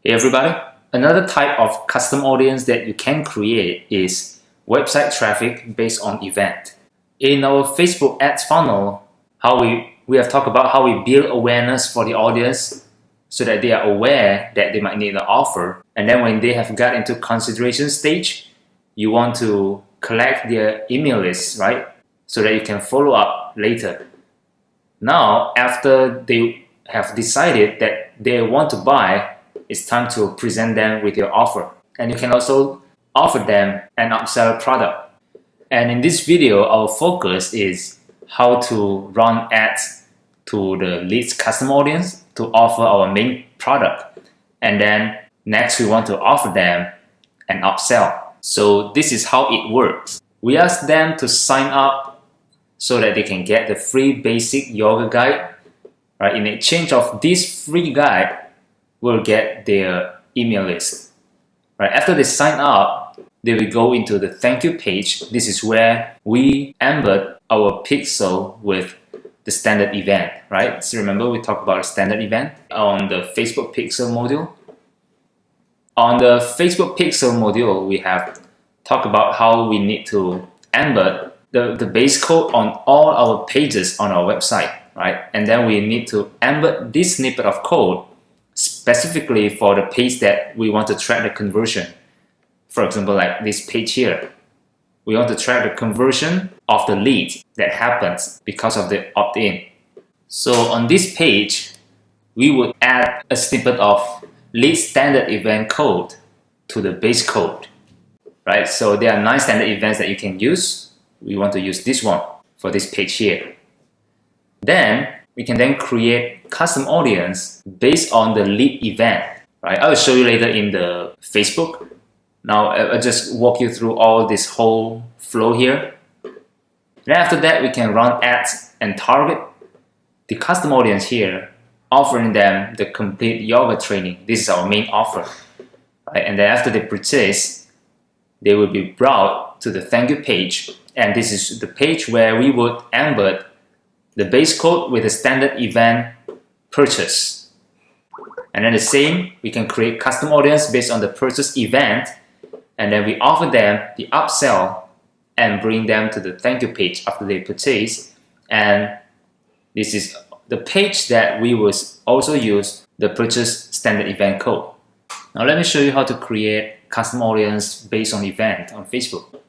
Hey everybody! Another type of custom audience that you can create is website traffic based on event. In our Facebook ads funnel, we have talked about how we build awareness for the audience so that they are aware that they might need an offer. And then when they have got into consideration stage, you want to collect their email list, right? So that you can follow up later. Now, after they have decided that they want to buy, it's time to present them with your offer. And you can also offer them an upsell product. And in this video, our focus is how to run ads to the leads custom audience to offer our main product. And then next, we want to offer them an upsell. So this is how it works. We ask them to sign up so that they can get the free basic yoga guide. Right? In exchange of this free guide, will get their email list. Right? After they sign up, they will go into the thank you page. This is where we embed our pixel with the standard event. Right? So remember we talked about a standard event on the Facebook pixel module. On the Facebook pixel module, we have talked about how we need to embed the base code on all our pages on our website. Right? And then we need to embed this snippet of code specifically for the page that we want to track the conversion. For example, like this page here. We want to track the conversion of the lead that happens because of the opt-in. So on this page, we would add a snippet of lead standard event code to the base code. Right? So there are 9 standard events that you can use. We want to use this one for this page here. Then we can then create custom audience based on the lead event. Right? I will show you later in the Facebook. Now I'll just walk you through all this whole flow here. Then after that, we can run ads and target the custom audience here, offering them the complete yoga training. This is our main offer. Right? And then after they purchase, they will be brought to the thank you page. And this is the page where we would embed the base code with a standard event purchase. And then the same, we can create custom audience based on the purchase event, and then we offer them the upsell and bring them to the thank you page after they purchase. And this is the page that we will also use the purchase standard event code. Now let me show you how to create custom audience based on event on Facebook.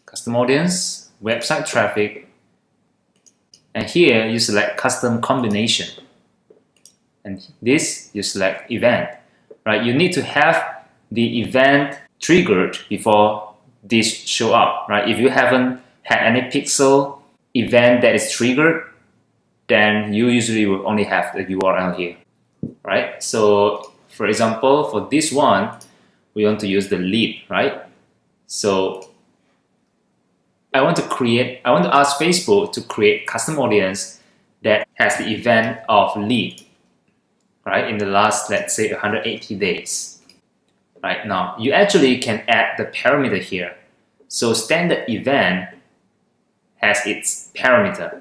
Custom audience, website traffic, and here you select custom combination, and this you select event. Right? You need to have the event triggered before this show up. Right? If you haven't had any pixel event that is triggered, then you usually will only have the URL here. Right? So for example, for this one, we want to use the lead. Right? So I want to ask Facebook to create custom audience that has the event of lead, right, in the last, let's say, 180 days. Right now, you actually can add the parameter here. So standard event has its parameter.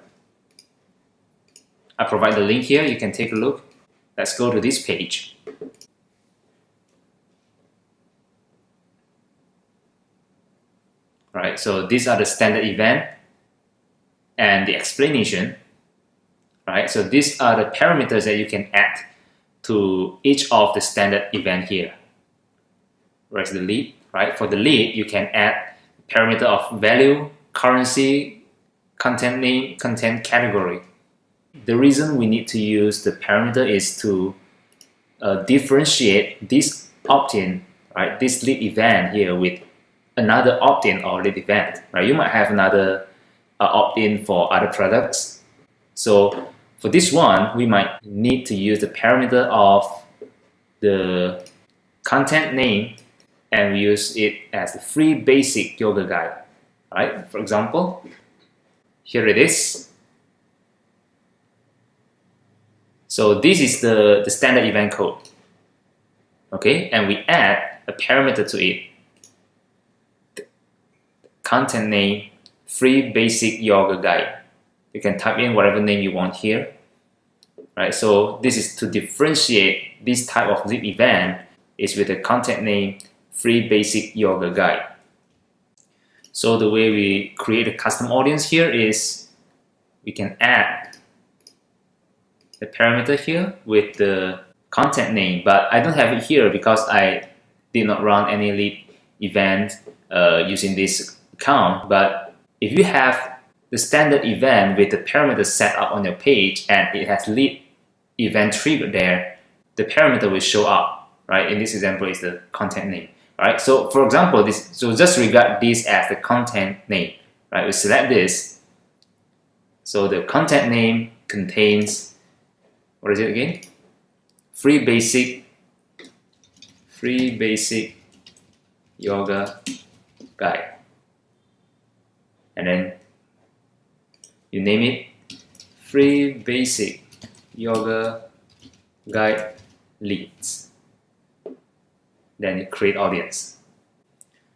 I provide the link here. You can take a look. Let's go to this page. Right, so these are the standard event and the explanation. Right, so these are the parameters that you can add to each of the standard event here. Where's the lead? Right, for the lead, you can add parameter of value, currency, content name, content category. The reason we need to use the parameter is to differentiate this opt-in, right, this lead event here with another opt-in or lead event. Right? You might have another opt-in for other products. So for this one, we might need to use the parameter of the content name, and we use it as the free basic yoga guide. Right? For example, here it is. So this is the standard event code. Okay, and we add a parameter to it. Content name, free basic yoga guide. You can type in whatever name you want here. right? So this is to differentiate this type of zip event is with the content name Free Basic Yoga Guide. So the way we create a custom audience here is we can add the parameter here with the content name, but I don't have it here because I did not run any lead event using this account. But if you have the standard event with the parameter set up on your page and it has lead event triggered there, the parameter will show up, right? In this example is the content name, right? So for example, so just regard this as the content name, right? We select this. So the content name contains, what is it again? Free basic yoga guide. And then you name it Free Basic Yoga Guide Leads. Then you create audience.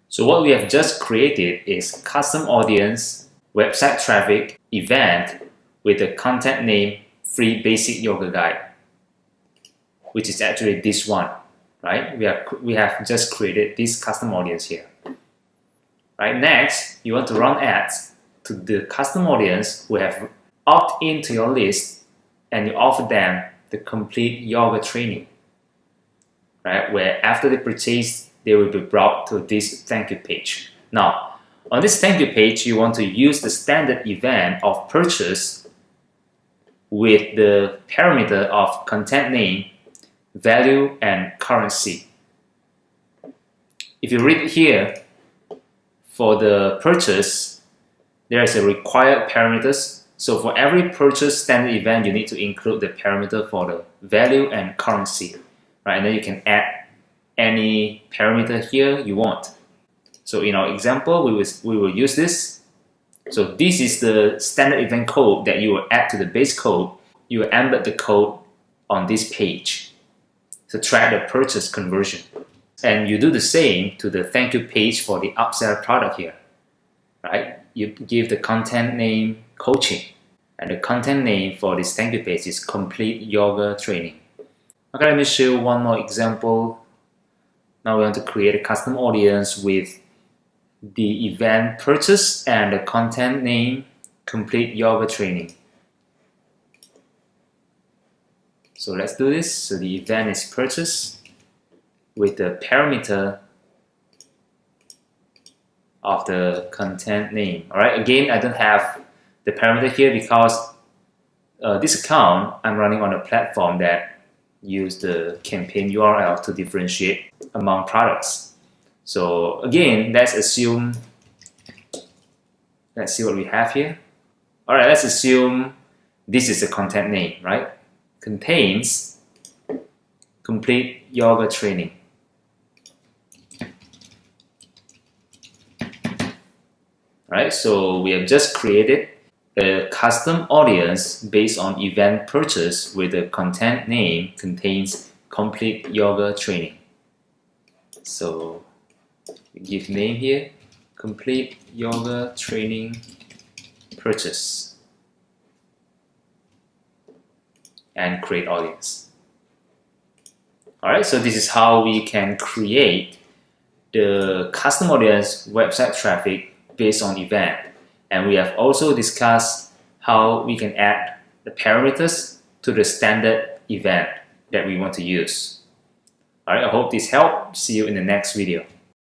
So what we have just created is custom audience website traffic event with the content name Free Basic Yoga Guide, which is actually this one, right? We have just created this custom audience here. Right, next, you want to run ads to the custom audience who have opted into your list, and you offer them the complete yoga training, right? Where after they purchase, they will be brought to this thank you page. Now, on this thank you page, you want to use the standard event of purchase with the parameter of content name, value, and currency. If you read here, for the purchase, there is a required parameters. So for every purchase standard event, you need to include the parameter for the value and currency, right? And then you can add any parameter here you want. So in our example, we will use this. So this is the standard event code that you will add to the base code. You will embed the code on this page to track the purchase conversion. And you do the same to the thank you page for the upsell product here, right? You give the content name coaching, and the content name for this thank you page is complete yoga training. Okay, let me show you one more example. Now we want to create a custom audience with the event purchase and the content name complete yoga training. So let's do this. So the event is purchase with the parameter of the content name. All right, again, I don't have the parameter here because this account I'm running on a platform that use the campaign URL to differentiate among products. So again, let's assume, let's see what we have here. All right, let's assume this is the content name, right? Contains complete yoga training. Right, so we have just created a custom audience based on event purchase with the content name contains complete yoga training. So we give name here, complete yoga training purchase, and create audience. Alright, so this is how we can create the custom audience website traffic based on event. And we have also discussed how we can add the parameters to the standard event that we want to use. Alright, I hope this helped. See you in the next video.